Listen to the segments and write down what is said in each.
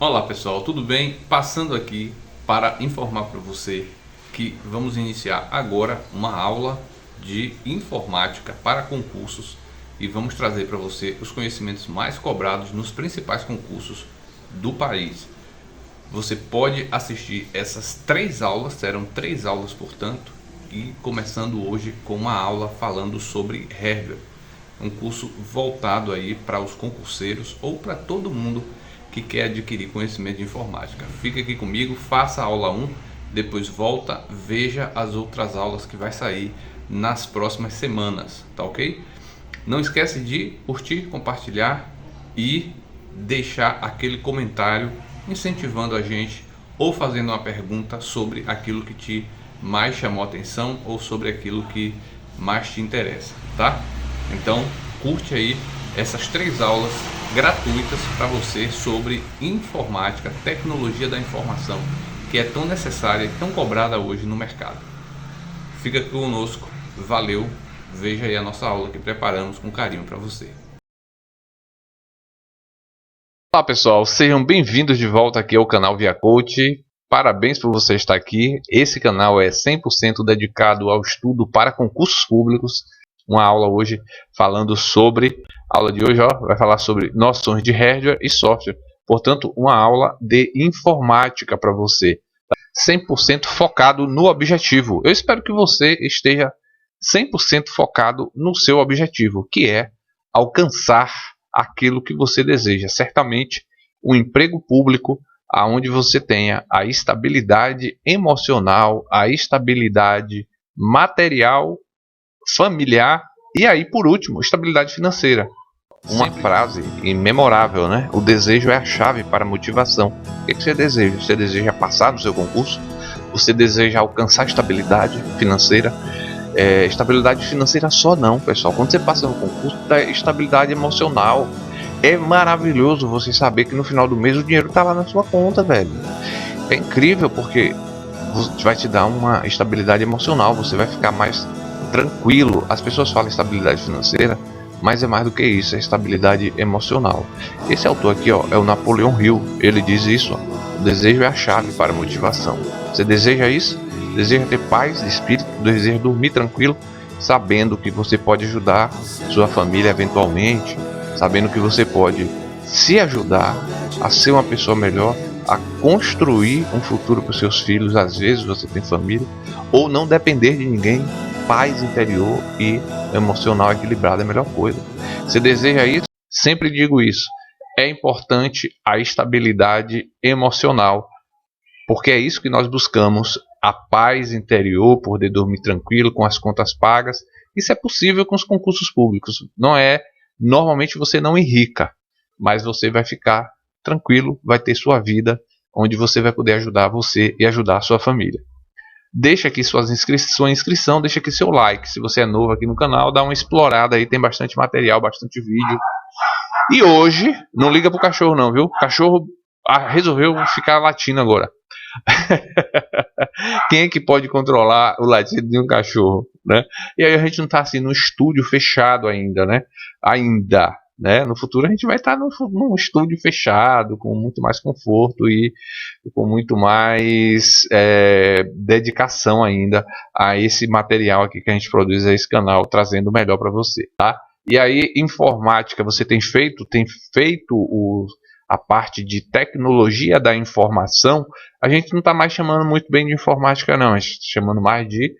Olá pessoal, tudo bem? Passando aqui para informar para você que vamos iniciar agora uma aula de informática para concursos e vamos trazer para você os conhecimentos mais cobrados nos principais concursos do país. Você pode assistir essas 3 aulas, serão 3 aulas portanto, e começando hoje com uma aula falando sobre hardware, um curso voltado aí para os concurseiros ou para todo mundo que quer adquirir conhecimento de informática. Fica aqui comigo, faça a aula 1, depois volta, veja as outras aulas que vai sair nas próximas semanas, tá ok? Não esquece de curtir, compartilhar e deixar aquele comentário incentivando a gente ou fazendo uma pergunta sobre aquilo que te mais chamou a atenção ou sobre aquilo que mais te interessa, tá? Então curte aí essas 3 aulas gratuitas para você sobre informática, tecnologia da informação, que é tão necessária e tão cobrada hoje no mercado. Fica conosco, valeu, veja aí a nossa aula que preparamos com carinho para você. Olá pessoal, sejam bem-vindos de volta aqui ao canal Via Coach. Parabéns por você estar aqui. Esse canal é 100% dedicado ao estudo para concursos públicos. Uma aula hoje falando sobre, a aula de hoje vai falar sobre noções de hardware e software. Portanto, uma aula de informática para você, 100% focado no objetivo. Eu espero que você esteja 100% focado no seu objetivo, que é alcançar aquilo que você deseja. Certamente, um emprego público onde você tenha a estabilidade emocional, a estabilidade material, familiar e aí, por último, estabilidade financeira. Uma frase imemorável, né? O desejo é a chave para a motivação. O que você deseja? Você deseja passar no seu concurso? Você deseja alcançar estabilidade financeira? Estabilidade financeira só não, pessoal. Quando você passa no concurso, dá estabilidade emocional. É maravilhoso você saber que no final do mês o dinheiro está lá na sua conta, velho. É incrível porque vai te dar uma estabilidade emocional. Você vai ficar mais tranquilo. As pessoas falam estabilidade financeira, mas é mais do que isso, é estabilidade emocional. Esse autor aqui, é o Napoleão Hill. Ele diz isso, o desejo é a chave para a motivação. Você deseja isso? Deseja ter paz de espírito, deseja dormir tranquilo, sabendo que você pode ajudar sua família eventualmente, sabendo que você pode se ajudar a ser uma pessoa melhor, a construir um futuro para os seus filhos. Às vezes você tem família, ou não depender de ninguém. Paz interior e emocional equilibrado é a melhor coisa. Você deseja isso? Sempre digo isso. É importante a estabilidade emocional, porque é isso que nós buscamos, a paz interior, poder dormir tranquilo, com as contas pagas. Isso é possível com os concursos públicos. Normalmente você não enrica, mas você vai ficar tranquilo, vai ter sua vida, onde você vai poder ajudar você e ajudar a sua família. Deixa aqui sua inscrição, deixa aqui seu like. Se você é novo aqui no canal, dá uma explorada aí, tem bastante material, bastante vídeo. E hoje, não liga pro cachorro não, viu? O cachorro resolveu ficar latindo agora. Quem é que pode controlar o latido de um cachorro, né? E aí a gente não tá assim no estúdio fechado ainda, né? No futuro a gente vai estar num estúdio fechado, com muito mais conforto e com muito mais dedicação ainda a esse material aqui que a gente produz a esse canal, trazendo o melhor para você, tá? E aí, informática, você tem feito a parte de tecnologia da informação. A gente não está mais chamando muito bem de informática não, a gente está chamando mais de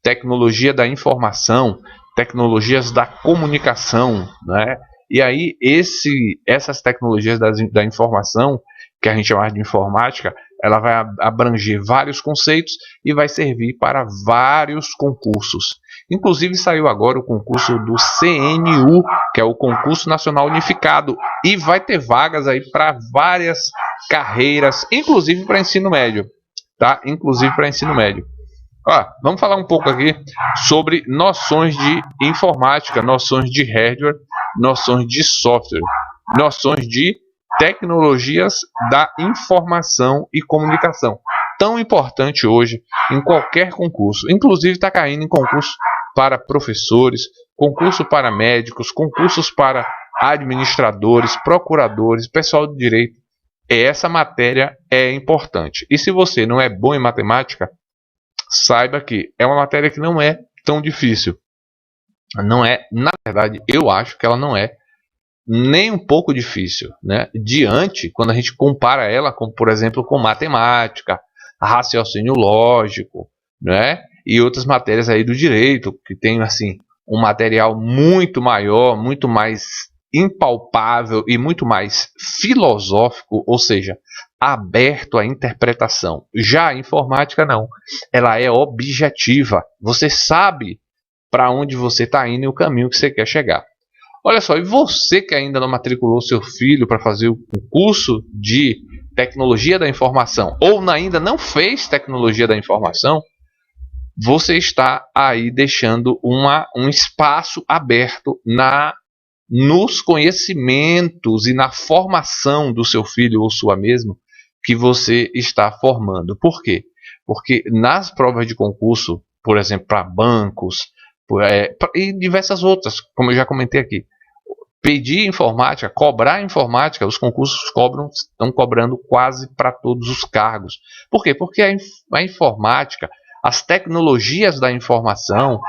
tecnologia da informação, tecnologias da comunicação, né? E aí essas tecnologias da informação, que a gente chama de informática, ela vai abranger vários conceitos e vai servir para vários concursos. Inclusive saiu agora o concurso do CNU, que é o Concurso Nacional Unificado, e vai ter vagas aí para várias carreiras, inclusive para ensino médio, tá? Inclusive para ensino médio. Vamos falar um pouco aqui sobre noções de informática, noções de hardware, noções de software, noções de tecnologias da informação e comunicação. Tão importante hoje em qualquer concurso. Inclusive está caindo em concurso para professores, concurso para médicos, concursos para administradores, procuradores, pessoal de direito. Essa matéria é importante. E se você não é bom em matemática, saiba que é uma matéria que não é tão difícil. Não é, na verdade, eu acho que ela não é nem um pouco difícil, né? Quando a gente compara ela, com, por exemplo, com matemática, raciocínio lógico, né? E outras matérias aí do direito, que tem assim um material muito maior, muito mais impalpável e muito mais filosófico, ou seja, aberto à interpretação. Já a informática não, ela é objetiva. Você sabe para onde você está indo e o caminho que você quer chegar. Olha só, e você que ainda não matriculou seu filho para fazer o curso de tecnologia da informação ou ainda não fez tecnologia da informação, você está aí deixando um espaço aberto nos conhecimentos e na formação do seu filho ou sua mesmo que você está formando. Por quê? Porque nas provas de concurso, por exemplo, para bancos e diversas outras, como eu já comentei aqui, pedir informática, cobrar informática, os concursos estão cobrando quase para todos os cargos. Por quê? Porque a informática, as tecnologias da informação,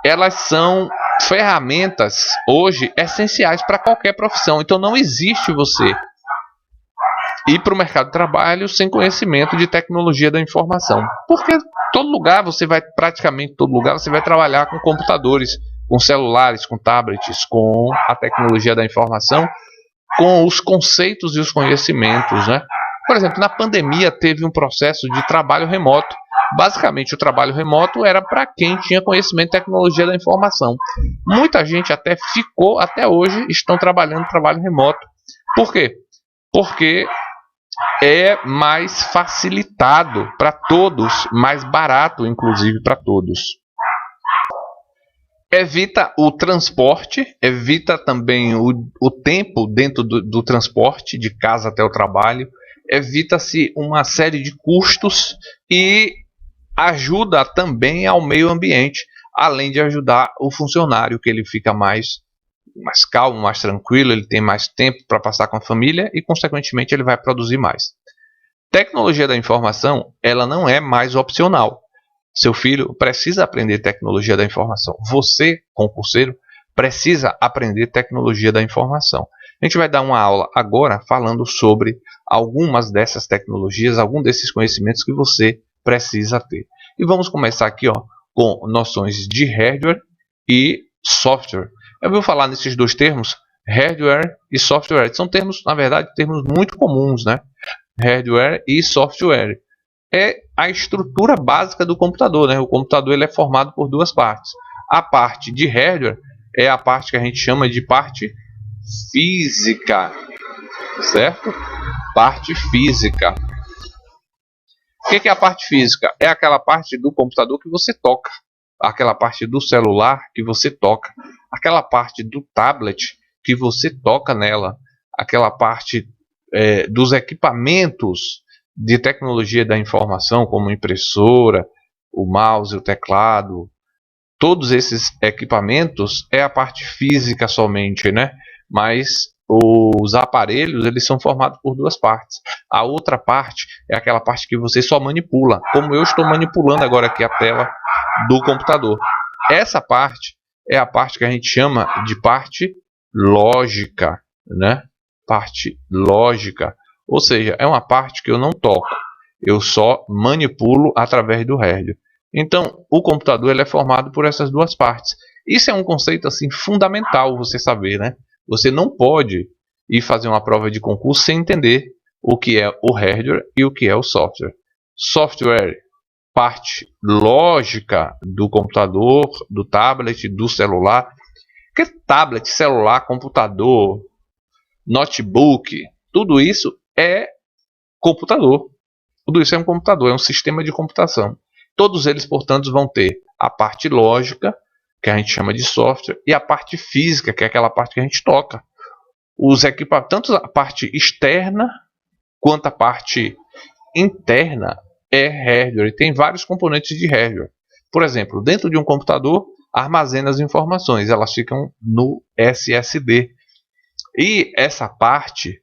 elas são ferramentas hoje essenciais para qualquer profissão. Então não existe você ir para o mercado de trabalho sem conhecimento de tecnologia da informação. Porque praticamente todo lugar, você vai trabalhar com computadores, com celulares, com tablets, com a tecnologia da informação, com os conceitos e os conhecimentos, né? Por exemplo, na pandemia teve um processo de trabalho remoto. Basicamente, o trabalho remoto era para quem tinha conhecimento de tecnologia da informação. Muita gente até hoje, estão trabalhando trabalho remoto. Por quê? Porque é mais facilitado para todos, mais barato, inclusive, para todos. Evita o transporte, evita também o tempo dentro do transporte, de casa até o trabalho, evita-se uma série de custos e ajuda também ao meio ambiente, além de ajudar o funcionário, que ele fica mais calmo, mais tranquilo, ele tem mais tempo para passar com a família e, consequentemente, ele vai produzir mais. Tecnologia da informação, ela não é mais opcional. Seu filho precisa aprender tecnologia da informação. Você, concurseiro, precisa aprender tecnologia da informação. A gente vai dar uma aula agora falando sobre algumas dessas tecnologias, alguns desses conhecimentos que você precisa ter. E vamos começar aqui com noções de hardware e software. Eu vou falar nesses dois termos, hardware e software. São termos, na verdade, termos muito comuns, né? Hardware e software. É a estrutura básica do computador, né? O computador ele é formado por duas partes. A parte de hardware é a parte que a gente chama de parte física, certo? Parte física. O que é a parte física? É aquela parte do computador que você toca, aquela parte do celular que você toca, aquela parte do tablet que você toca nela, aquela parte dos equipamentos de tecnologia da informação, como impressora, o mouse, o teclado. Todos esses equipamentos é a parte física somente, né? Mas os aparelhos eles são formados por duas partes. A outra parte é aquela parte que você só manipula, como eu estou manipulando agora aqui a tela do computador. Essa parte é a parte que a gente chama de parte lógica, né? Parte lógica, ou seja, é uma parte que eu não toco, eu só manipulo através do hardware. Então, o computador ele é formado por essas duas partes. Isso é um conceito assim fundamental você saber, né? Você não pode ir fazer uma prova de concurso sem entender o que é o hardware e o que é o software. Software, parte lógica do computador, do tablet, do celular. Que tablet, celular, computador, notebook, tudo isso é computador. Tudo isso é um computador, é um sistema de computação. Todos eles, portanto, vão ter a parte lógica, que a gente chama de software, e a parte física, que é aquela parte que a gente toca. Tanto a parte externa quanto a parte interna é hardware, e tem vários componentes de hardware. Por exemplo, dentro de um computador, armazena as informações, elas ficam no SSD. E essa parte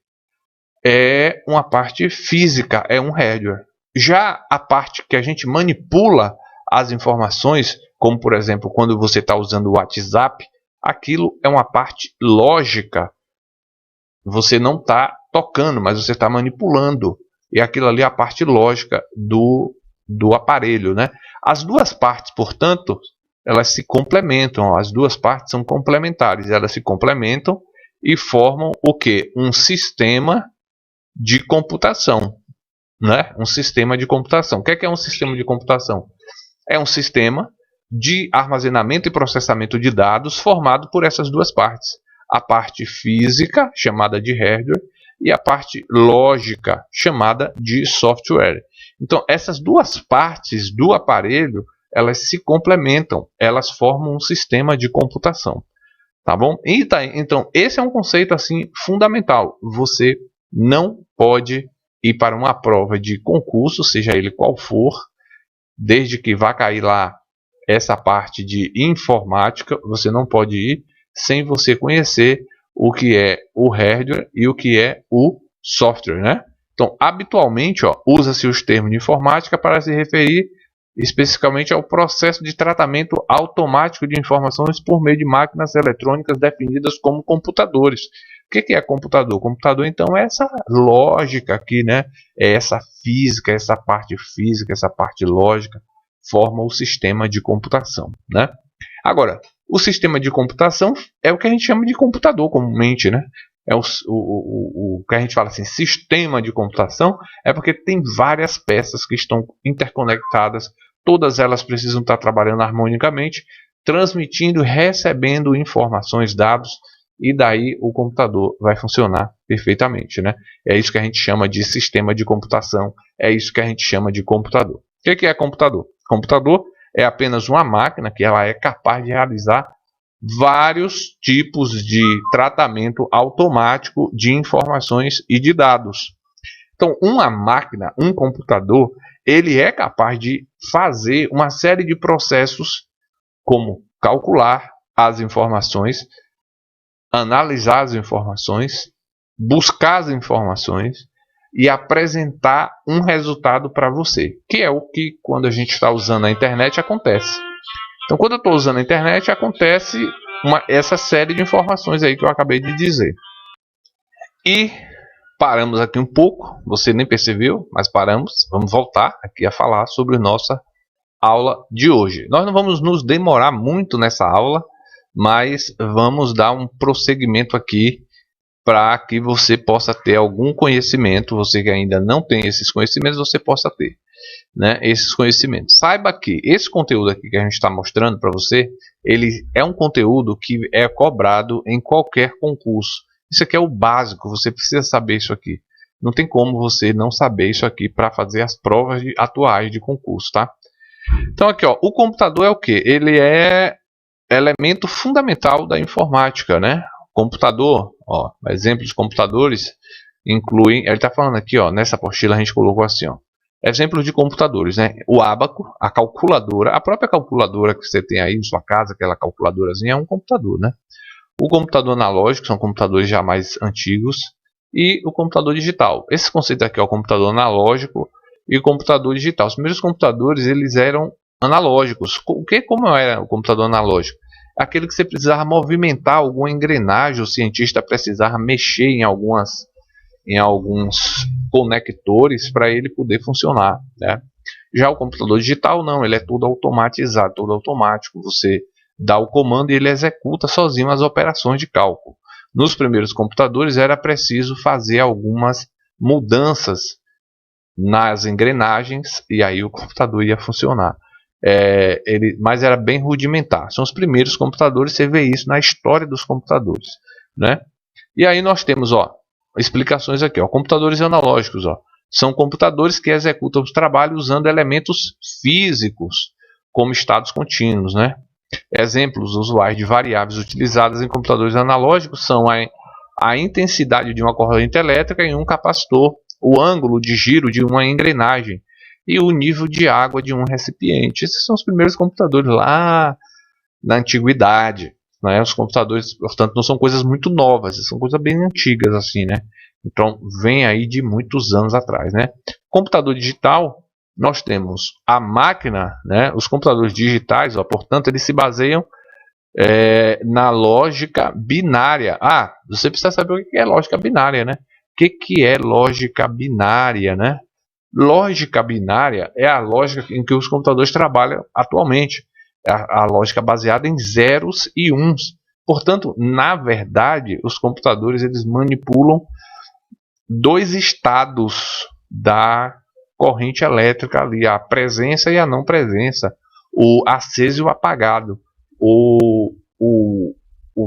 é uma parte física, é um hardware. Já a parte que a gente manipula as informações, como por exemplo quando você está usando o WhatsApp, aquilo é uma parte lógica. Você não está tocando, mas você está manipulando. E aquilo ali é a parte lógica do aparelho, né? As duas partes, portanto, elas se complementam. As duas partes são complementares. Elas se complementam e formam o quê? Um sistema de computação, né? Um sistema de computação. O que é um sistema de computação? É um sistema de armazenamento e processamento de dados formado por essas duas partes. A parte física, chamada de hardware, e a parte lógica, chamada de software. Então, essas duas partes do aparelho, elas se complementam, elas formam um sistema de computação. Tá bom? Então, esse é um conceito assim fundamental. Você não pode ir para uma prova de concurso, seja ele qual for, desde que vá cair lá essa parte de informática, você não pode ir sem você conhecer o que é o hardware e o que é o software, né? Então, habitualmente, usa-se os termos de informática para se referir especificamente ao processo de tratamento automático de informações por meio de máquinas eletrônicas definidas como computadores. O que é computador? Computador, então, é essa lógica aqui, né? É essa física, essa parte lógica, forma o sistema de computação, né? Agora, o sistema de computação é o que a gente chama de computador comumente, né? É o que a gente fala assim, sistema de computação, é porque tem várias peças que estão interconectadas, todas elas precisam estar trabalhando harmonicamente, transmitindo e recebendo informações, dados, e daí o computador vai funcionar perfeitamente, né? É isso que a gente chama de sistema de computação, é isso que a gente chama de computador. O que é computador? Computador é apenas uma máquina que ela é capaz de realizar vários tipos de tratamento automático de informações e de dados. Então, uma máquina, um computador, ele é capaz de fazer uma série de processos como calcular as informações, analisar as informações, buscar as informações e apresentar um resultado para você, que é o que quando a gente está usando a internet acontece. Então, quando eu estou usando a internet, acontece essa série de informações aí que eu acabei de dizer. E paramos aqui um pouco, você nem percebeu, mas paramos. Vamos voltar aqui a falar sobre a nossa aula de hoje. Nós não vamos nos demorar muito nessa aula, mas vamos dar um prosseguimento aqui para que você possa ter algum conhecimento. Você que ainda não tem esses conhecimentos, você possa ter, né, esses conhecimentos. Saiba que esse conteúdo aqui que a gente está mostrando para você, ele é um conteúdo que é cobrado em qualquer concurso. Isso aqui é o básico, você precisa saber isso aqui. Não tem como você não saber isso aqui para fazer as provas atuais de concurso, tá? Então aqui, o computador é o que? Ele é elemento fundamental da informática, né? Computador, exemplos de computadores incluem, ele está falando aqui, nessa apostila a gente colocou assim, exemplos de computadores, né? O ábaco, a calculadora, a própria calculadora que você tem aí em sua casa, aquela calculadorazinha, é um computador, né? O computador analógico, são computadores já mais antigos, e o computador digital. Esse conceito aqui é o computador analógico e o computador digital. Os primeiros computadores, eles eram analógicos. Como era o computador analógico? Aquele que você precisava movimentar alguma engrenagem, o cientista precisava mexer em alguns conectores para ele poder funcionar, né? Já o computador digital não, ele é tudo automatizado, tudo automático. Você dá o comando e ele executa sozinho as operações de cálculo. Nos primeiros computadores era preciso fazer algumas mudanças nas engrenagens e aí o computador ia funcionar. Mas era bem rudimentar. São os primeiros computadores, você vê isso na história dos computadores, né? E aí nós temos, explicações aqui, computadores analógicos, são computadores que executam os trabalhos usando elementos físicos, como estados contínuos, né? Exemplos usuais de variáveis utilizadas em computadores analógicos são a intensidade de uma corrente elétrica em um capacitor, o ângulo de giro de uma engrenagem e o nível de água de um recipiente. Esses são os primeiros computadores lá na antiguidade, né? Os computadores, portanto, não são coisas muito novas, são coisas bem antigas assim, né? Então vem aí de muitos anos atrás, né? Computador digital, nós temos a máquina, né? Os computadores digitais, ó, portanto, eles se baseiam na lógica binária. Ah, você precisa saber o que é lógica binária, né? O que é lógica binária, né? Lógica binária é a lógica em que os computadores trabalham atualmente. É a lógica baseada em zeros e uns. Portanto, na verdade, os computadores eles manipulam dois estados da corrente elétrica ali, a presença e a não presença, o aceso e o apagado. O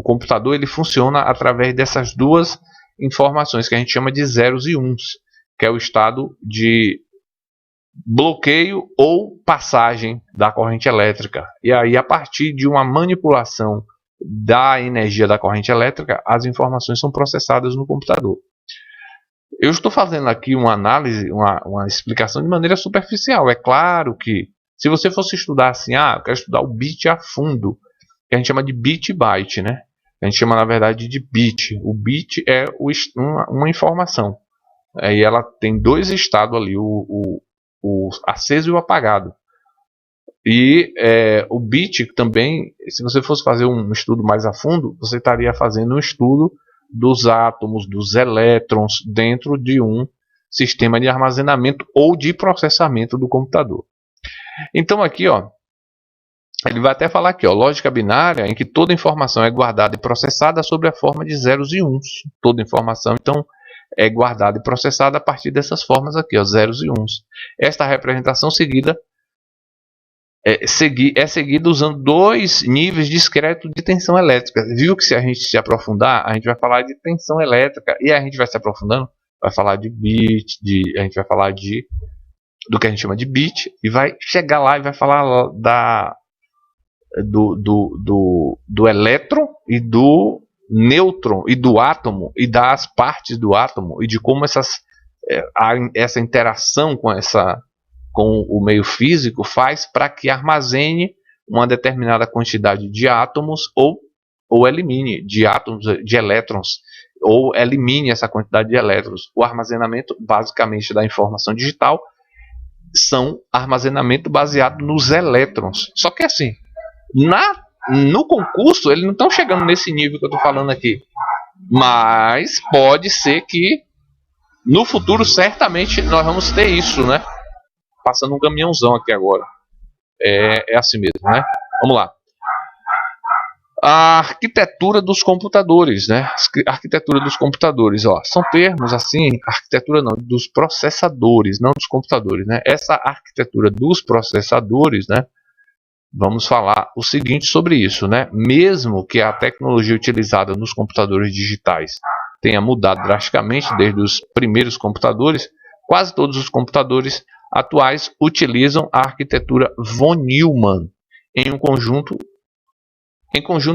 computador ele funciona através dessas duas informações que a gente chama de zeros e uns, que é o estado de bloqueio ou passagem da corrente elétrica. E aí, a partir de uma manipulação da energia da corrente elétrica, as informações são processadas no computador. Eu estou fazendo aqui uma análise, uma explicação de maneira superficial. É claro que se você fosse estudar assim, eu quero estudar o bit a fundo, que a gente chama de bit byte, né? A gente chama na verdade de bit. O bit é uma informação. E ela tem dois estados ali, o aceso e o apagado. E o bit também, se você fosse fazer um estudo mais a fundo, você estaria fazendo um estudo dos átomos, dos elétrons dentro de um sistema de armazenamento ou de processamento do computador. Então aqui, ó, ele vai até falar aqui, ó, lógica binária em que toda informação é guardada e processada sob a forma de zeros e uns. Toda informação, então, é guardada e processada a partir dessas formas aqui, ó, zeros e uns. Esta representação seguida é seguida usando dois níveis discretos de tensão elétrica. Viu que se a gente se aprofundar, a gente vai falar de tensão elétrica e a gente vai se aprofundando, vai falar de bit, a gente vai falar do que a gente chama de bit e vai chegar lá e vai falar do elétron e do nêutron e do átomo e das partes do átomo e de como essa interação com o meio físico faz para que armazene uma determinada quantidade de átomos ou elimine de átomos, de elétrons, ou elimine essa quantidade de elétrons. O armazenamento, basicamente, da informação digital são armazenamento baseado nos elétrons. Só que assim, no concurso, eles não estão chegando nesse nível que eu estou falando aqui. Mas pode ser que no futuro, certamente, nós vamos ter isso, né? Passando um caminhãozão aqui agora. É assim mesmo, né? Vamos lá. A arquitetura dos computadores, né? A arquitetura dos computadores, ó, são termos assim, arquitetura não, dos processadores, não dos computadores, né? Essa arquitetura dos processadores, né? Vamos falar o seguinte sobre isso, né? Mesmo que a tecnologia utilizada nos computadores digitais tenha mudado drasticamente desde os primeiros computadores, quase todos os computadores atuais utilizam a arquitetura von Neumann em conjunto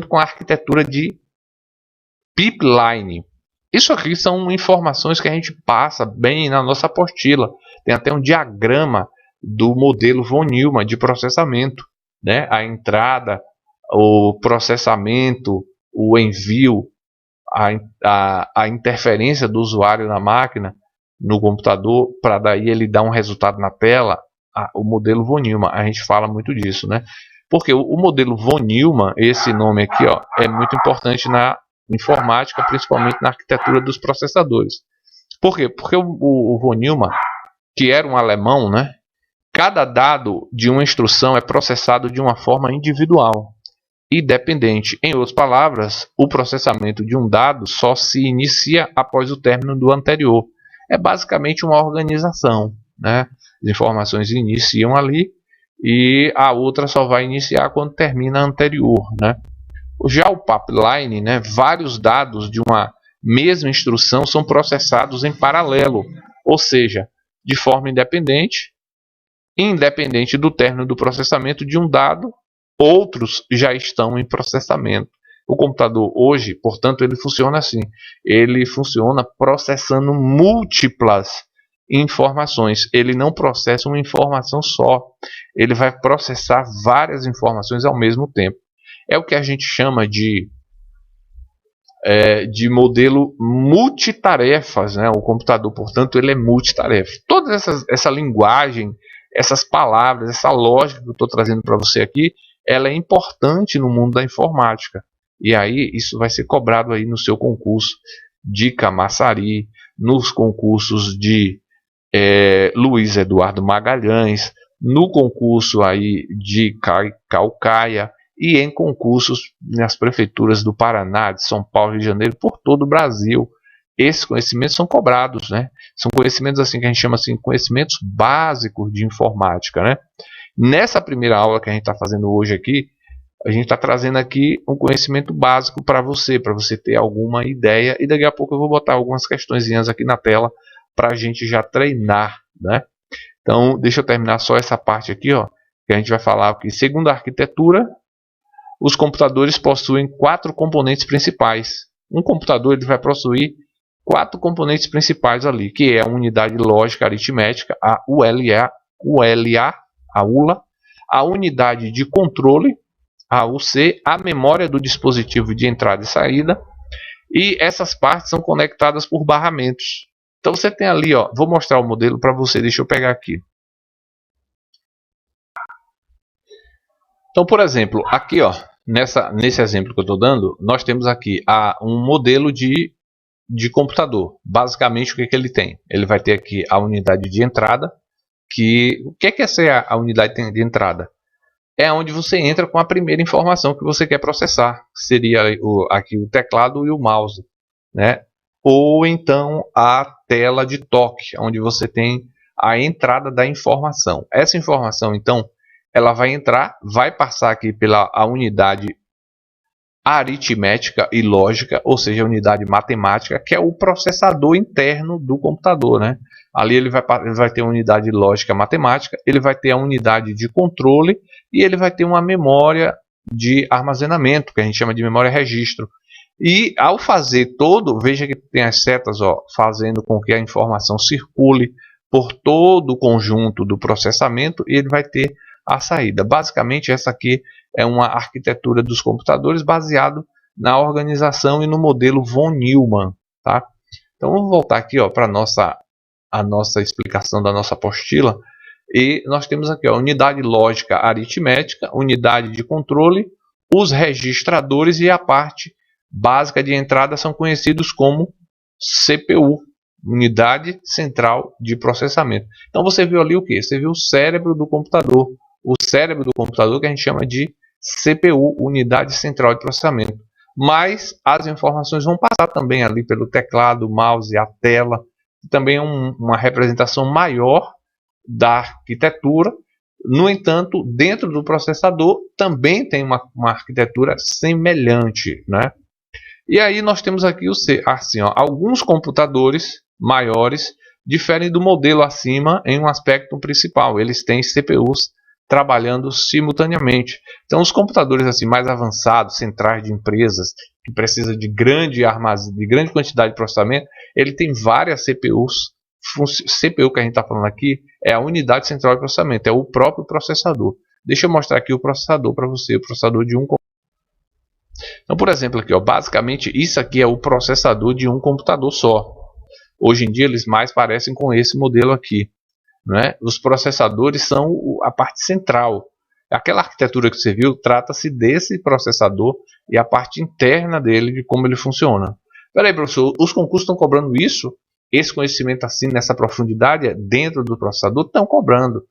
com a arquitetura de pipeline. Isso aqui são informações que a gente passa bem na nossa apostila. Tem até um diagrama do modelo von Neumann de processamento, né? A entrada, o processamento, o envio, a interferência do usuário na máquina, no computador, para daí ele dar um resultado na tela. O modelo von Neumann, a gente fala muito disso, né? Porque o modelo von Neumann, esse nome aqui, ó, é muito importante na informática, principalmente na arquitetura dos processadores. Por quê? Porque o von Neumann, que era um alemão, né? Cada dado de uma instrução é processado de uma forma individual e dependente. Em outras palavras, o processamento de um dado só se inicia após o término do anterior. É basicamente uma organização, né? As informações iniciam ali e a outra só vai iniciar quando termina a anterior, né? Já o pipeline, né? Vários dados de uma mesma instrução são processados em paralelo, ou seja, de forma independente do término do processamento de um dado, outros já estão em processamento. O computador hoje, portanto, ele funciona assim. Ele funciona processando múltiplas informações. Ele não processa uma informação só. Ele vai processar várias informações ao mesmo tempo. É o que a gente chama de de modelo multitarefas, né? O computador, portanto, ele é multitarefa. Toda essa linguagem, essas palavras, essa lógica que eu estou trazendo para você aqui, ela é importante no mundo da informática. E aí isso vai ser cobrado aí no seu concurso de Camaçari, nos concursos de Luiz Eduardo Magalhães, no concurso aí de Caucaia e em concursos nas prefeituras do Paraná, de São Paulo, Rio de Janeiro, por todo o Brasil. Esses conhecimentos são cobrados, né? São conhecimentos assim que a gente chama assim, conhecimentos básicos de informática, né? Nessa primeira aula que a gente está fazendo hoje aqui, a gente está trazendo aqui um conhecimento básico para você ter alguma ideia, e daqui a pouco eu vou botar algumas questõezinhas aqui na tela para a gente já treinar, né? Então, deixa eu terminar só essa parte aqui, ó, que a gente vai falar que, segundo a arquitetura, os computadores possuem 4 componentes principais. Um computador ele vai possuir 4 componentes principais ali, que é a unidade lógica aritmética, a ULA, a ULA, a unidade de controle, a UC, a memória do dispositivo de entrada e saída, e essas partes são conectadas por barramentos. Então você tem ali, ó, vou mostrar o modelo para você, deixa eu pegar aqui. Então, por exemplo, aqui, ó, nesse exemplo que eu estou dando, nós temos aqui um modelo de computador. Basicamente, o que ele tem? Ele vai ter aqui a unidade de entrada, o que é essa a unidade de entrada? É onde você entra com a primeira informação que você quer processar. Seria aqui o teclado e o mouse, né? Ou então a tela de toque, onde você tem a entrada da informação. Essa informação, então, ela vai entrar, vai passar aqui pela a unidade aritmética e lógica, ou seja, a unidade matemática, que é o processador interno do computador, né? Ali ele vai ter a unidade lógica matemática, ele vai ter a unidade de controle e ele vai ter uma memória de armazenamento, que a gente chama de memória registro. E ao fazer veja que tem as setas, ó, fazendo com que a informação circule por todo o conjunto do processamento, e ele vai ter a saída. Basicamente, essa aqui é uma arquitetura dos computadores baseado na organização e no modelo von Neumann, tá? Então vamos voltar aqui para a nossa explicação da nossa apostila, e nós temos aqui a unidade lógica aritmética, unidade de controle, os registradores e a parte básica de entrada são conhecidos como CPU, unidade central de processamento. Então você viu ali o que? Você viu o cérebro do computador. O cérebro do computador que a gente chama de CPU, unidade central de processamento. Mas as informações vão passar também ali pelo teclado, mouse, a tela, que também é uma representação maior da arquitetura. No entanto, dentro do processador também tem uma arquitetura semelhante, né? E aí nós temos aqui assim, ó, alguns computadores maiores diferem do modelo acima em um aspecto principal. Eles têm CPUs trabalhando simultaneamente. Então, os computadores assim mais avançados, centrais de empresas que precisam de grande quantidade de processamento, ele tem várias CPUs. CPU que a gente está falando aqui é a unidade central de processamento, é o próprio processador. Deixa eu mostrar aqui o processador para você, o processador de um computador. Então, por exemplo, aqui, ó, basicamente isso aqui é o processador de um computador só. Hoje em dia eles mais parecem com esse modelo aqui, né? Os processadores são a parte central. Aquela arquitetura que você viu trata-se desse processador e a parte interna dele, de como ele funciona. Peraí, professor, os concursos estão cobrando isso? Esse conhecimento assim, nessa profundidade, dentro do processador? Estão cobrando.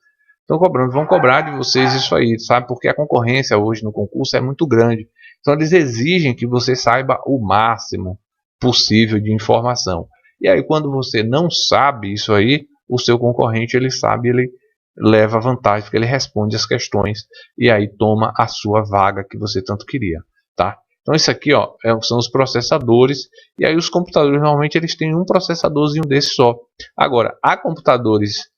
Vão cobrar de vocês isso aí, sabe? Porque a concorrência hoje no concurso é muito grande. Então eles exigem que você saiba o máximo possível de informação. E aí quando você não sabe isso aí, o seu concorrente ele sabe, ele leva vantagem, porque ele responde as questões e aí toma a sua vaga que você tanto queria, tá? Então isso aqui, ó, são os processadores, e aí os computadores normalmente eles têm um processadorzinho desse só. Agora, há computadores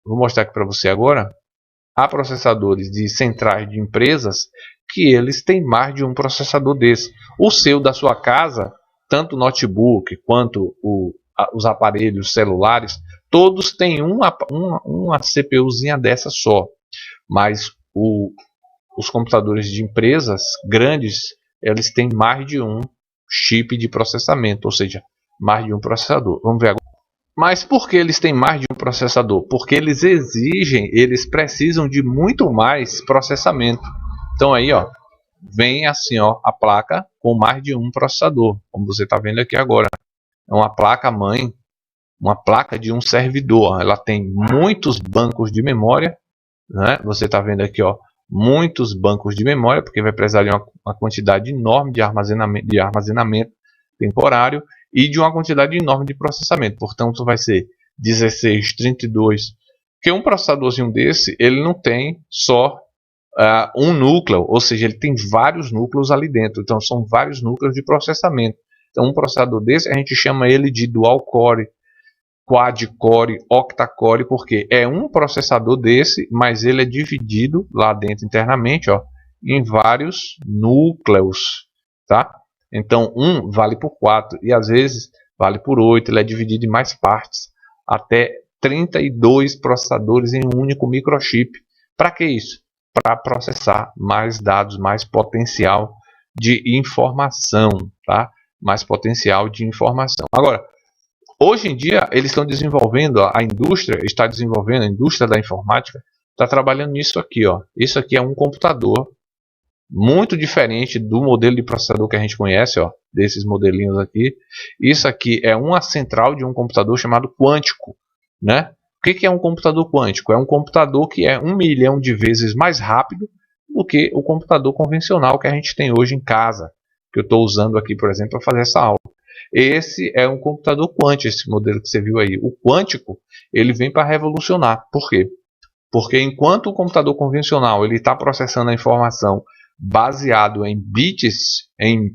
vou mostrar aqui para você agora, há processadores de centrais de empresas que eles têm mais de um processador desse. O seu da sua casa, tanto o notebook quanto os aparelhos celulares, todos têm uma CPUzinha dessa só. Mas os computadores de empresas grandes, eles têm mais de um chip de processamento, ou seja, mais de um processador. Vamos ver agora. Mas por que eles têm mais de um processador? Porque eles precisam de muito mais processamento. Então aí, ó, vem assim, ó, a placa com mais de um processador, como você está vendo aqui agora. É uma placa mãe, uma placa de um servidor. Ela tem muitos bancos de memória, né? Você está vendo aqui, ó, muitos bancos de memória, porque vai precisar de uma quantidade enorme de armazenamento temporário e de uma quantidade enorme de processamento. Portanto, vai ser 16, 32. Porque um processadorzinho desse, ele não tem só um núcleo, ou seja, ele tem vários núcleos ali dentro. Então, são vários núcleos de processamento. Então, um processador desse, a gente chama ele de dual core, quad-core, octa-core, porque é um processador desse, mas ele é dividido lá dentro internamente, ó, em vários núcleos, tá? Então, um vale por 4 e às vezes vale por 8, ele é dividido em mais partes, até 32 processadores em um único microchip. Para que isso? Para processar mais dados, mais potencial de informação, tá? Mais potencial de informação. Agora, hoje em dia, eles estão desenvolvendo, a indústria está desenvolvendo, a indústria da informática está trabalhando nisso aqui, ó. Isso aqui é um computador muito diferente do modelo de processador que a gente conhece, ó, desses modelinhos aqui. Isso aqui é uma central de um computador chamado quântico, né? O que é um computador quântico? É um computador que é 1 milhão de vezes mais rápido do que o computador convencional que a gente tem hoje em casa, que eu estou usando aqui, por exemplo, para fazer essa aula. Esse é um computador quântico, esse modelo que você viu aí. O quântico, ele vem para revolucionar. Por quê? Porque enquanto o computador convencional ele está processando a informação baseado em bits, em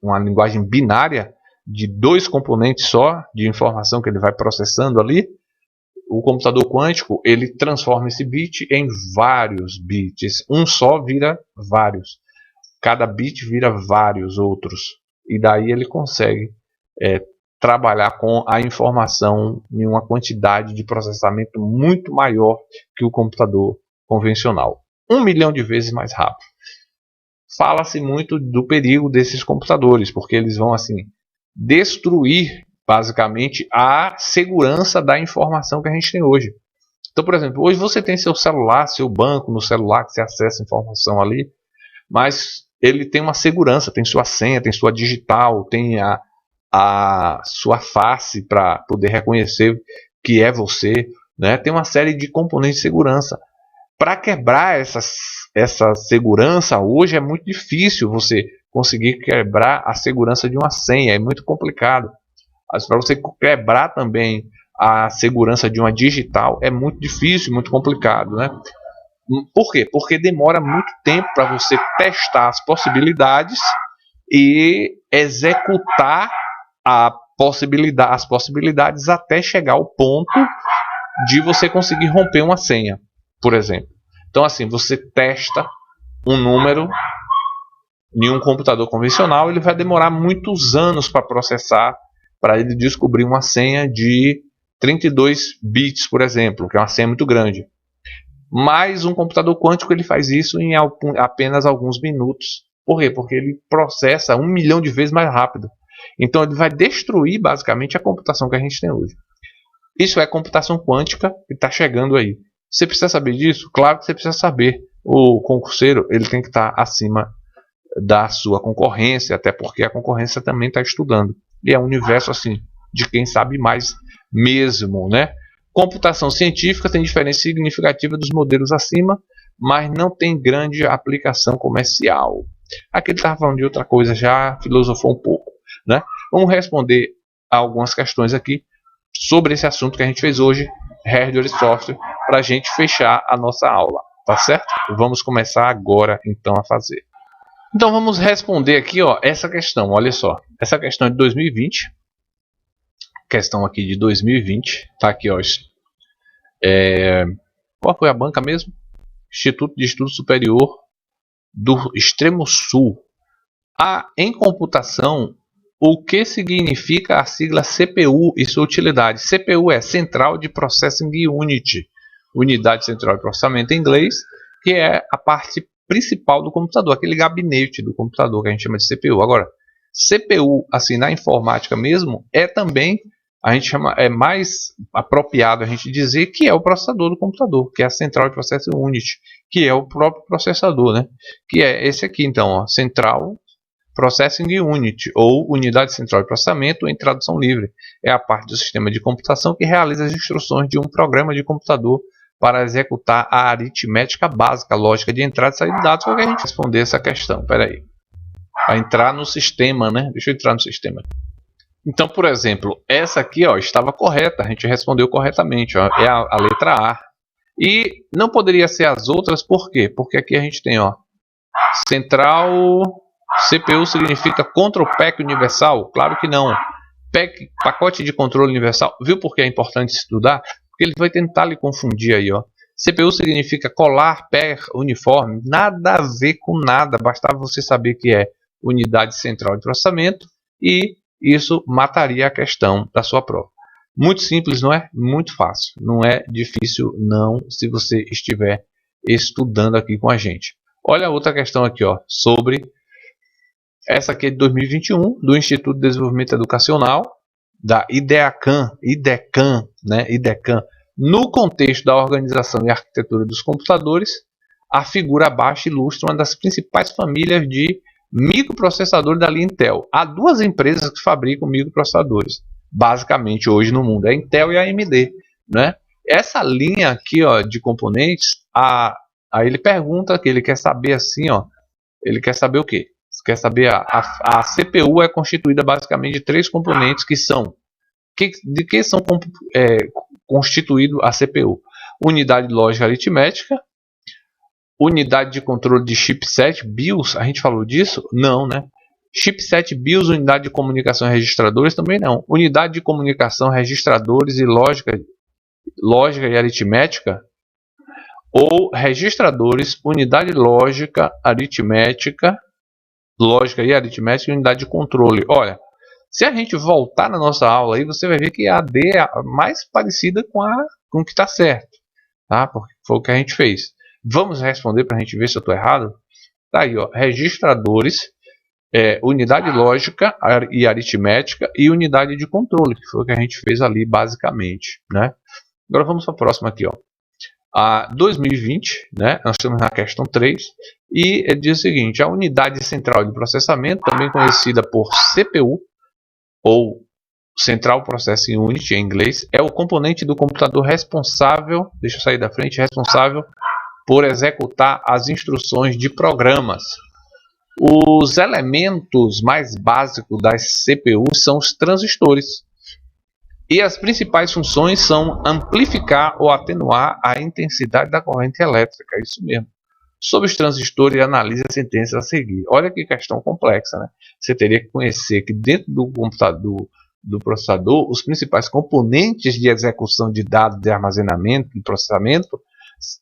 uma linguagem binária, de 2 componentes só de informação que ele vai processando ali, o computador quântico ele transforma esse bit em vários bits. Um só vira vários. Cada bit vira vários outros. E daí ele consegue trabalhar com a informação em uma quantidade de processamento muito maior que o computador convencional. 1 milhão de vezes mais rápido. Fala-se muito do perigo desses computadores, porque eles vão assim destruir basicamente a segurança da informação que a gente tem hoje. Então, por exemplo, hoje você tem seu celular, seu banco no celular, que você acessa a informação ali, mas ele tem uma segurança, tem sua senha, tem sua digital, tem a sua face para poder reconhecer que é você, né? Tem uma série de componentes de segurança. Para quebrar essa segurança hoje é muito difícil você conseguir quebrar a segurança de uma senha, é muito complicado. Mas para você quebrar também a segurança de uma digital é muito difícil, muito complicado, né? Por quê? Porque demora muito tempo para você testar as possibilidades e executar as possibilidades até chegar ao ponto de você conseguir romper uma senha, por exemplo. Então assim, você testa um número em um computador convencional, ele vai demorar muitos anos para processar, para ele descobrir uma senha de 32 bits, por exemplo, que é uma senha muito grande. Mas um computador quântico ele faz isso em apenas alguns minutos. Por quê? Porque ele processa 1 milhão de vezes mais rápido. Então ele vai destruir basicamente a computação que a gente tem hoje. Isso é computação quântica que está chegando aí. Você precisa saber disso? Claro que você precisa saber. O concurseiro ele tem que estar acima da sua concorrência, até porque a concorrência também está estudando. E é um universo assim de quem sabe mais mesmo, né? Computação científica tem diferença significativa dos modelos acima, mas não tem grande aplicação comercial. Aqui ele estava falando de outra coisa, já filosofou um pouco, né? Vamos responder a algumas questões aqui sobre esse assunto que a gente fez hoje, hardware e software, para a gente fechar a nossa aula, tá certo? Vamos começar agora então a fazer. Então vamos responder aqui, ó, essa questão, olha só. Essa questão é de 2020. Questão aqui de 2020. Tá aqui, ó. Qual foi a banca mesmo? Instituto de Estudo Superior do Extremo Sul. Em computação, o que significa a sigla CPU e sua utilidade? CPU é Central de Processing Unit. Unidade Central de Processamento em inglês, que é a parte principal do computador, aquele gabinete do computador que a gente chama de CPU. Agora, CPU, assim, na informática mesmo, é também, a gente chama, é mais apropriado a gente dizer que é o processador do computador, que é a Central Processing Unit, que é o próprio processador, né? Que é esse aqui, então, ó, Central Processing Unit, ou Unidade Central de Processamento, em tradução livre. É a parte do sistema de computação que realiza as instruções de um programa de computador para executar a aritmética básica, a lógica de entrada e saída de dados. Foi que a gente responder essa questão. Espera aí. Para entrar no sistema, né? Deixa eu entrar no sistema. Então, por exemplo, essa aqui, ó, estava correta. A gente respondeu corretamente. Ó, é a letra A. E não poderia ser as outras, por quê? Porque aqui a gente tem, ó, Central... CPU significa Control Pack Universal? Claro que não. Pacote de controle universal. Viu por que é importante estudar? Porque ele vai tentar lhe confundir aí, ó. CPU significa colar, pair, uniforme. Nada a ver com nada. Bastava você saber que é unidade central de processamento e isso mataria a questão da sua prova. Muito simples, não é? Muito fácil. Não é difícil, não, se você estiver estudando aqui com a gente. Olha a outra questão aqui, ó, sobre... Essa aqui é de 2021, do Instituto de Desenvolvimento Educacional, da IDECAM, né? IDECAM. No contexto da organização e arquitetura dos computadores, a figura abaixo ilustra uma das principais famílias de microprocessadores da linha Intel. Há duas empresas que fabricam microprocessadores, basicamente hoje no mundo, é a Intel e a AMD, né? Essa linha aqui, ó, de componentes, aí ele pergunta, que ele quer saber assim, ó, ele quer saber o quê? Quer saber, a CPU é constituída basicamente de três componentes que são, de que são constituídos a CPU? Unidade lógica aritmética, unidade de controle de chipset, BIOS, a gente falou disso? Não, né? Chipset, BIOS, unidade de comunicação e registradores também não. Unidade de comunicação, registradores e lógica e aritmética, ou registradores, unidade lógica e aritmética e unidade de controle. Olha, se a gente voltar na nossa aula aí, você vai ver que a D é a mais parecida com o que está certo, tá? Porque foi o que a gente fez. Vamos responder para a gente ver se eu estou errado? Tá aí, ó, registradores, unidade lógica e aritmética e unidade de controle, que foi o que a gente fez ali basicamente, né? Agora vamos para a próxima aqui, ó. A 2020, né, nós estamos na questão 3, e ele diz o seguinte: a unidade central de processamento, também conhecida por CPU, ou Central Processing Unit em inglês, é o componente do computador responsável, deixa eu sair da frente, responsável por executar as instruções de programas. Os elementos mais básicos das CPUs são os transistores. E as principais funções são amplificar ou atenuar a intensidade da corrente elétrica. É isso mesmo. Sobre os transistores, analise a sentença a seguir. Olha que questão complexa, né? Você teria que conhecer que dentro do computador, do processador, os principais componentes de execução de dados, de armazenamento, de processamento,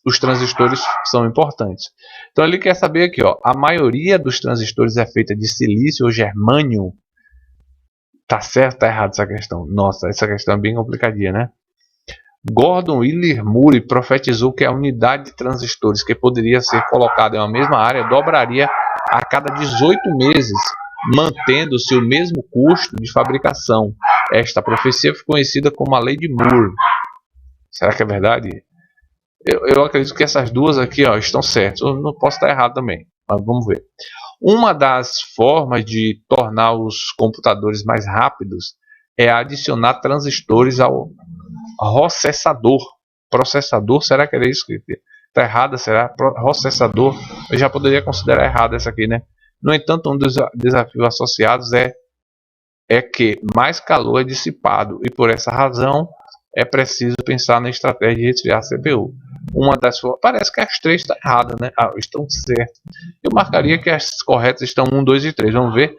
os transistores são importantes. Então ele quer saber aqui, ó, a maioria dos transistores é feita de silício ou germânio. Tá certo ou tá errado essa questão? Nossa, essa questão é bem complicadinha, né? Gordon Wheeler Moore profetizou que a unidade de transistores que poderia ser colocada em uma mesma área dobraria a cada 18 meses, mantendo-se o mesmo custo de fabricação. Esta profecia foi conhecida como a Lei de Moore. Será que é verdade? Eu acredito que essas duas aqui, ó, estão certas. Eu não posso estar errado também, mas vamos ver. Uma das formas de tornar os computadores mais rápidos é adicionar transistores ao processador. Será que era isso que está errado? Será? Processador, eu já poderia considerar errado essa aqui, né? No entanto, um dos desafios associados é que mais calor é dissipado e por essa razão é preciso pensar na estratégia de resfriar a CPU. Uma das parece que as três estão erradas, né? Estão certas. Eu marcaria que as corretas estão 1, 2 e 3. Vamos ver?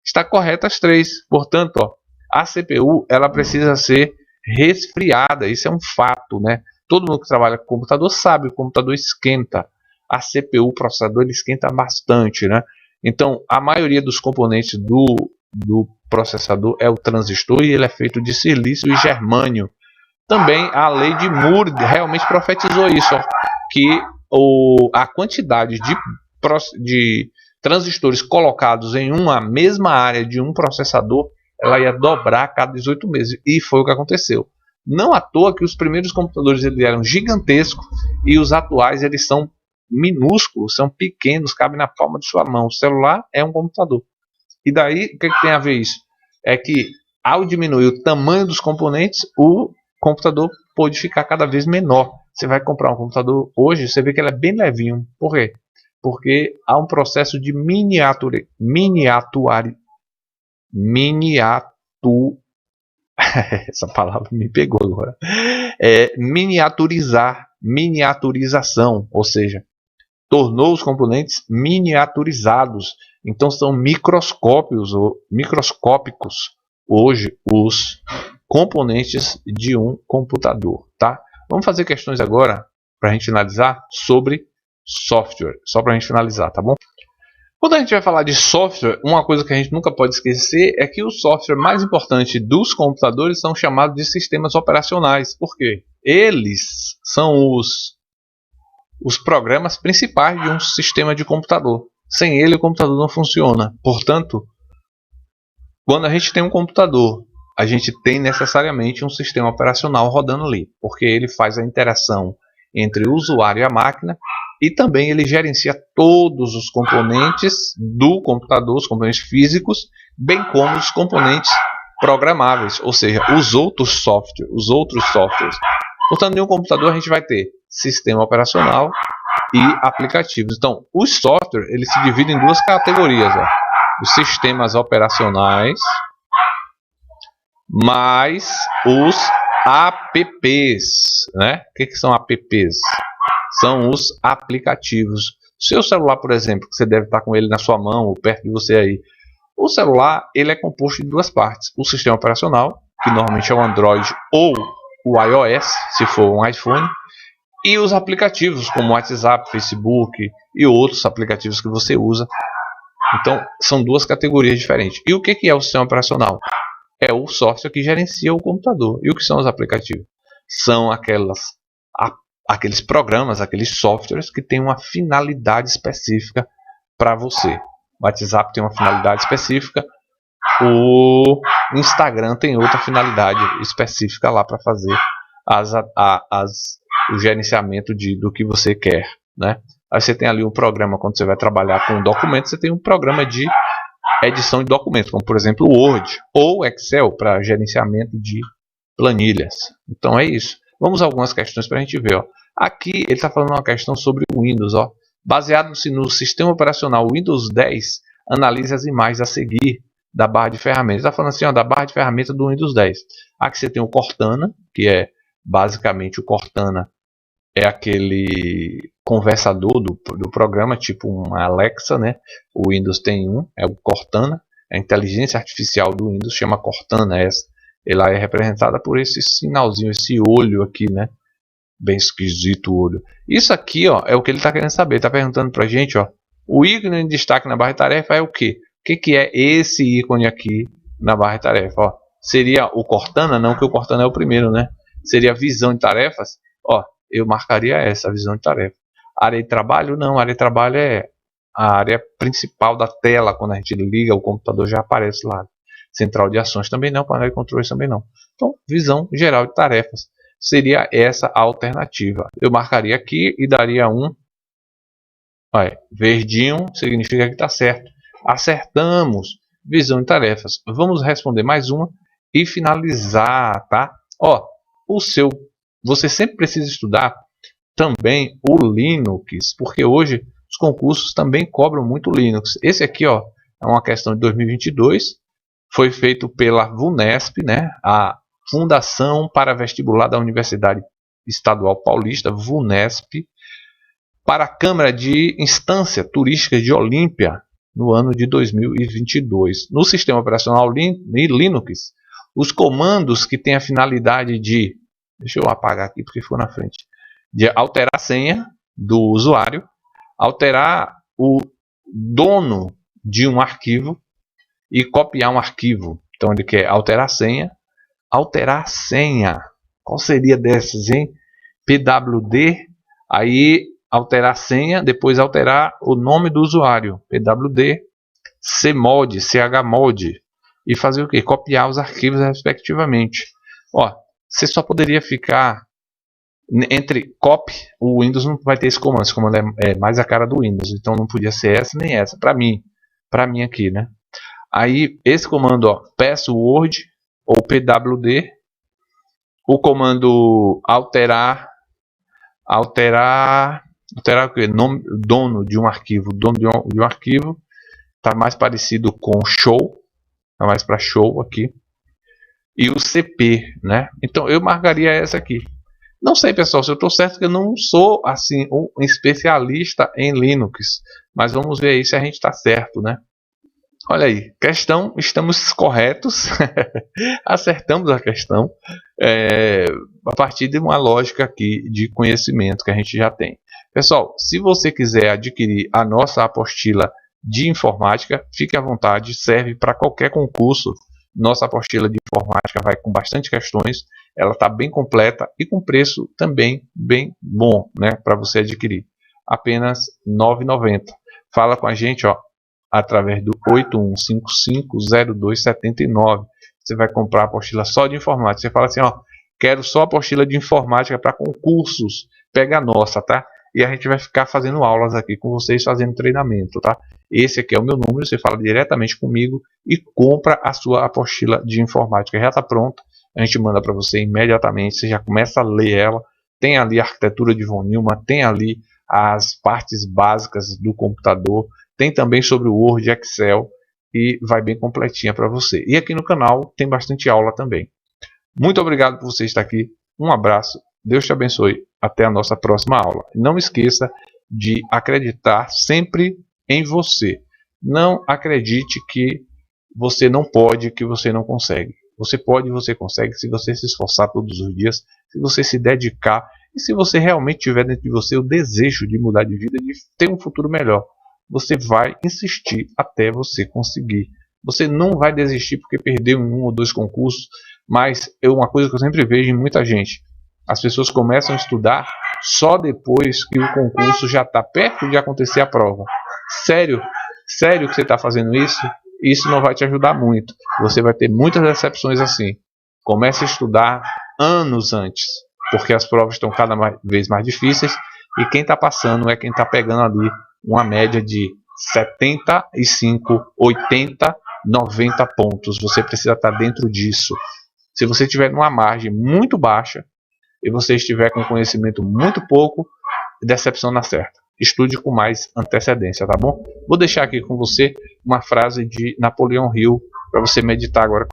Está correta as três. Portanto, ó, a CPU ela precisa ser resfriada. Isso é um fato, né? Todo mundo que trabalha com computador sabe que o computador esquenta. A CPU, o processador, ele esquenta bastante, né? Então, a maioria dos componentes do processador é o transistor e ele é feito de silício e germânio. Também a lei de Moore realmente profetizou isso, ó, que a quantidade de transistores colocados em uma mesma área de um processador, ela ia dobrar a cada 18 meses. E foi o que aconteceu. Não à toa que os primeiros computadores eles eram gigantescos e os atuais eles são minúsculos, são pequenos, cabem na palma de sua mão. O celular é um computador. E daí, o que tem a ver isso? É que ao diminuir o tamanho dos componentes, o computador pode ficar cada vez menor. Você vai comprar um computador hoje, você vê que ele é bem levinho. Por quê? Porque há um processo de essa palavra me pegou agora. Miniaturização, ou seja, tornou os componentes miniaturizados. Então são microscópicos hoje os componentes de um computador, tá? Vamos fazer questões agora para a gente finalizar sobre software, só para a gente finalizar, tá bom? Quando a gente vai falar de software, uma coisa que a gente nunca pode esquecer é que o software mais importante dos computadores são chamados de sistemas operacionais. Por quê? Eles são os programas principais de um sistema de computador. Sem ele o computador não funciona. Portanto, quando a gente tem um computador, a gente tem necessariamente um sistema operacional rodando ali, porque ele faz a interação entre o usuário e a máquina e também ele gerencia todos os componentes do computador, os componentes físicos, bem como os componentes programáveis, ou seja, os outros softwares. Portanto, em um computador a gente vai ter sistema operacional e aplicativos. Então, os softwares eles se dividem em duas categorias, ó. Os sistemas operacionais mais os apps, né? O que são apps? São os aplicativos. Seu celular, por exemplo, que você deve estar com ele na sua mão ou perto de você aí. O celular ele é composto de duas partes. O sistema operacional, que normalmente é o Android ou o iOS, se for um iPhone, e os aplicativos como WhatsApp, Facebook e outros aplicativos que você usa. Então, são duas categorias diferentes. E o que é o sistema operacional? É o software que gerencia o computador. E o que são os aplicativos? São aqueles programas, aqueles softwares que têm uma finalidade específica para você. O WhatsApp tem uma finalidade específica, o Instagram tem outra finalidade específica lá para fazer o gerenciamento do que você quer, né? Aí você tem ali um programa, quando você vai trabalhar com um documento, você tem um programa de edição de documentos, como por exemplo o Word ou Excel para gerenciamento de planilhas. Então é isso. Vamos a algumas questões para a gente ver. Ó. Aqui ele está falando uma questão sobre o Windows. Baseado-se no sistema operacional Windows 10, analise as imagens a seguir da barra de ferramentas. Está falando assim, ó, da barra de ferramentas do Windows 10. Aqui você tem o Cortana, que é basicamente o Cortana é aquele conversador do programa, tipo um Alexa, né? O Windows tem é o Cortana. A inteligência artificial do Windows chama Cortana. Ela é representada por esse sinalzinho, esse olho aqui, né? Bem esquisito o olho. Isso aqui, ó, é o que ele está querendo saber. Está perguntando para a gente, ó, o ícone em destaque na barra de tarefa é o quê? O que é esse ícone aqui na barra de tarefa? Ó, seria o Cortana? Não, que o Cortana é o primeiro, né? Seria a visão de tarefas? Ó, eu marcaria essa visão de tarefa. Área de trabalho? Não, a área de trabalho é a área principal da tela. Quando a gente liga o computador já aparece lá. Central de ações também não, painel de controles também não. Então, visão geral de tarefas. Seria essa a alternativa. Eu marcaria aqui e daria um. Olha, verdinho significa que está certo. Acertamos. Visão de tarefas. Vamos responder mais uma e finalizar, tá? Ó, você sempre precisa estudar também o Linux, porque hoje os concursos também cobram muito Linux. Esse aqui, ó, é uma questão de 2022. Foi feito pela VUNESP, né? A Fundação para Vestibular da Universidade Estadual Paulista, VUNESP, para a Câmara de Instância Turística de Olímpia, no ano de 2022. No sistema operacional Linux, os comandos que têm a finalidade de... Deixa eu apagar aqui porque ficou na frente. De alterar a senha do usuário, alterar o dono de um arquivo e copiar um arquivo. Então ele quer alterar a senha. Alterar a senha. Qual seria dessas, hein? PWD. Aí alterar a senha, depois alterar o nome do usuário, pwd, cmod, chmod, e fazer o que? Copiar os arquivos respectivamente. Ó, você só poderia ficar entre copy, o Windows não vai ter esse comando. Esse comando é mais a cara do Windows, então não podia ser essa nem essa, para mim aqui, né? Aí esse comando, ó, password ou pwd, o comando alterar o que? Nome, dono de um arquivo, tá mais parecido com show, tá mais para show aqui, e o cp, né? Então eu marcaria essa aqui. Não sei, pessoal, se eu estou certo, que eu não sou assim um especialista em Linux, mas vamos ver aí se a gente está certo, né? Olha aí, questão, estamos corretos, acertamos a questão a partir de uma lógica aqui de conhecimento que a gente já tem. Pessoal, se você quiser adquirir a nossa apostila de informática, fique à vontade, serve para qualquer concurso. Nossa apostila de informática vai com bastante questões, ela está bem completa e com preço também bem bom, né, para você adquirir. Apenas R$ 9,90. Fala com a gente, ó, através do 81550279. Você vai comprar a apostila só de informática. Você fala assim, ó, quero só a apostila de informática para concursos. Pega a nossa, tá? E a gente vai ficar fazendo aulas aqui com vocês, fazendo treinamento, tá? Esse aqui é o meu número, você fala diretamente comigo e compra a sua apostila de informática. Já está pronta, a gente manda para você imediatamente, você já começa a ler ela. Tem ali a arquitetura de von Neumann, tem ali as partes básicas do computador, tem também sobre o Word, Excel, e vai bem completinha para você. E aqui no canal tem bastante aula também. Muito obrigado por você estar aqui, um abraço, Deus te abençoe, até a nossa próxima aula. Não esqueça de acreditar sempre em você. Não acredite que você não pode, que você não consegue. Você pode e você consegue se você se esforçar todos os dias, se você se dedicar e se você realmente tiver dentro de você o desejo de mudar de vida, de ter um futuro melhor. Você vai insistir até você conseguir. Você não vai desistir porque perdeu em 1 ou 2 concursos, mas é uma coisa que eu sempre vejo em muita gente. As pessoas começam a estudar só depois que o concurso já está perto de acontecer a prova. Sério? Sério que você está fazendo isso? Isso não vai te ajudar muito. Você vai ter muitas decepções assim. Comece a estudar anos antes, porque as provas estão cada vez mais difíceis e quem está passando é quem está pegando ali uma média de 75, 80, 90 pontos. Você precisa estar dentro disso. Se você tiver numa margem muito baixa e você estiver com conhecimento muito pouco, decepção na certa. Estude com mais antecedência, tá bom? Vou deixar aqui com você uma frase de Napoleão Hill para você meditar agora.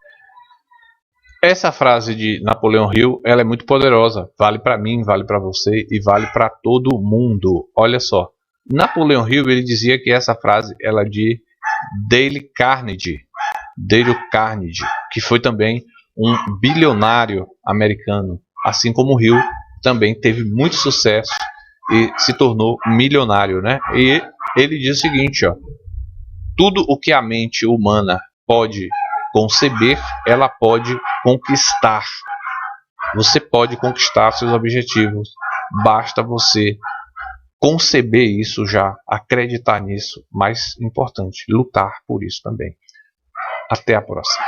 Essa frase de Napoleão Hill, ela é muito poderosa. Vale para mim, vale para você e vale para todo mundo. Olha só. Napoleão Hill, ele dizia que essa frase ela é de Dale Carnegie, que foi também um bilionário americano. Assim como Hill também teve muito sucesso e se tornou milionário, né? E ele diz o seguinte, ó: tudo o que a mente humana pode conceber, ela pode conquistar. Você pode conquistar seus objetivos. Basta você conceber isso já, acreditar nisso. Mais importante, lutar por isso também. Até a próxima.